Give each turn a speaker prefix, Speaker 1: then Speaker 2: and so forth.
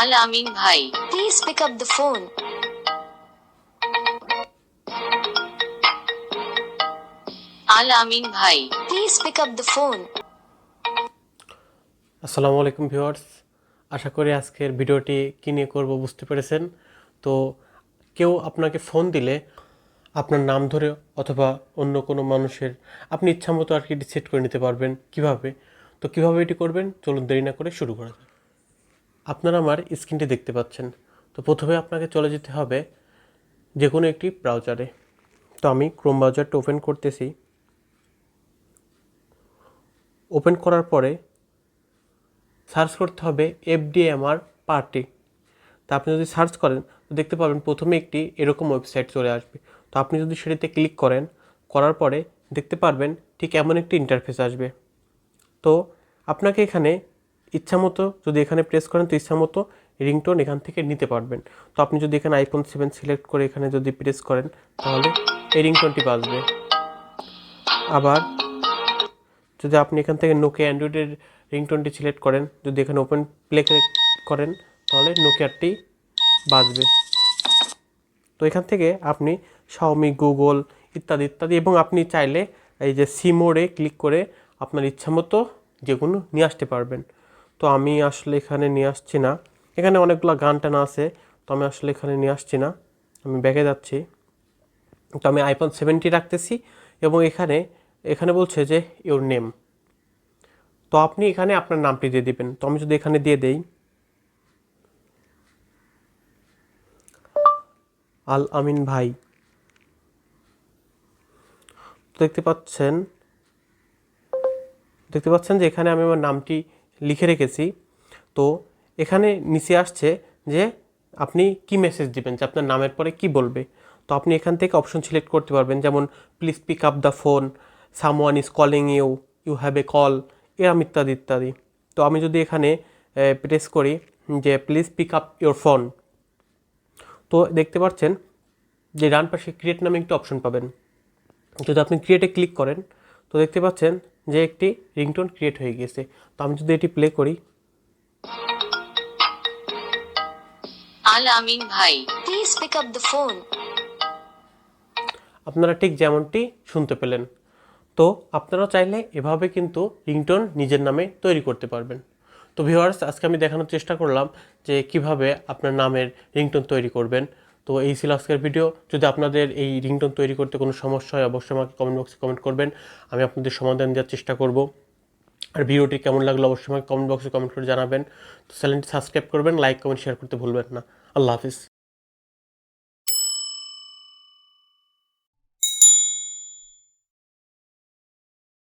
Speaker 1: Alamin bhai,
Speaker 2: please pick up the phone.
Speaker 1: Alamin bhai,
Speaker 2: please pick up the phone.
Speaker 3: আসসালামু আলাইকুম viewers, আশা করি আজকের ভিডিওটি কী নিয়ে করব বুঝতে পেরেছেন। তো কেউ আপনাকে ফোন দিলে আপনার নাম ধরে অথবা অন্য কোনো মানুষের আপনি ইচ্ছামতো আর কি সেট করে নিতে পারবেন। কিভাবে এটি করবেন চলুন দেরি না করে শুরু করা যাক। আপনারা আমার স্ক্রিনটি দেখতে পাচ্ছেন। তো প্রথমে আপনাকে চলে যেতে হবে যে কোনো একটি ব্রাউজারে। তো আমি ক্রোম ব্রাউজারটা ওপেন করতেছি। ওপেন করার পরে সার্চ করতে হবে Fdmr পার্টি। তা আপনি যদি সার্চ করেন তো দেখতে পাবেন প্রথমে একটি এরকম ওয়েবসাইট চলে আসবে। তো আপনি যদি সেটিতে ক্লিক করেন, করার পরে দেখতে পারবেন ঠিক এমন একটি ইন্টারফেস আসবে। তো আপনাকে এখানে ইচ্ছামতো যদি এখানে প্রেস করেন তো ইচ্ছামতো রিংটোন এখান থেকে নিতে পারবেন। তো আপনি যদি এখানে আইফোন 7 সিলেক্ট করে এখানে যদি প্রেস করেন তাহলে এই রিংটোনটি বাজবে। আবার যদি আপনি এখান থেকে নোকিয়া অ্যান্ড্রয়েডের রিংটোনটি সিলেক্ট করেন, যদি এখানে ওপেন প্লে করেন তাহলে নোকিয়ারটি বাজবে। তো এখান থেকে আপনি শাওমি, গুগল ইত্যাদি ইত্যাদি এবং আপনি চাইলে এই যে সি মোডে ক্লিক করে আপনার ইচ্ছামতো যেগুলো নিয়ে আসতে পারবেন। তো আমি আসলে এখানে নিয়ে আসছি না, এখানে অনেকগুলো গান টানা আছে, তো আমি আসলে এখানে নিয়ে আসছি না, আমি ব্যাগে যাচ্ছি। তো আমি আইফোন 7 রাখতেছি এবং এখানে বলছে যে ইওর নেম। তো আপনি এখানে আপনার নামটি দিয়ে দিবেন। তো আমি যদি এখানে দিয়ে দেই আল আমিন ভাই, দেখতে পাচ্ছেন যে এখানে আমি আমার নামটি লিখে রেখেছি। তো এখানে নিচে আসছে যে আপনি কি মেসেজ দিবেন, যে আপনার নামের পরে কি বলবে। তো আপনি এখান থেকে অপশন সিলেক্ট করতে পারবেন, যেমন please pick up the phone, someone is calling you, you have a call, এরম ইত্যাদি ইত্যাদি। তো আমি যদি এখানে প্রেস করি যে please pick up your phone, তো দেখতে পাচ্ছেন যে ডান পাশে ক্রিয়েট নামে একটি অপশন পাবেন। যদি আপনি ক্রিয়েটে ক্লিক করেন তো দেখতে পাচ্ছেন যে একটি রিংটোন ক্রিয়েট হয়ে গিয়েছে। তো আমি যদি এটি প্লে করি,
Speaker 1: Alamin bhai,
Speaker 2: please pick up the phone.
Speaker 3: আপনারা ঠিক যেমনটি শুনতে পেলেন। তো আপনারা চাইলে এভাবে কিন্তু রিংটোন নিজের নামে তৈরি করতে পারবেন। তো ভিউয়ার্স, আজকে আমি দেখানোর চেষ্টা করলাম যে কিভাবে আপনার নামের রিংটোন তৈরি করবেন। তো এই ছিল আজকের ভিডিও। যদি আপনাদের এই রিংটোন তৈরি করতে কোনো সমস্যা হয় অবশ্যই আমাকে কমেন্ট বক্সে কমেন্ট করবেন, আমি আপনাদের সমাধান দেওয়ার চেষ্টা করব। আর ভিডিওটি কেমন লাগলো অবশ্যই আমাকে কমেন্ট বক্সে কমেন্ট করে জানাবেন। তো চ্যানেলটি সাবস্ক্রাইব করবেন, লাইক কমেন্ট শেয়ার করতে ভুলবেন না। আল্লাহ হাফিজ।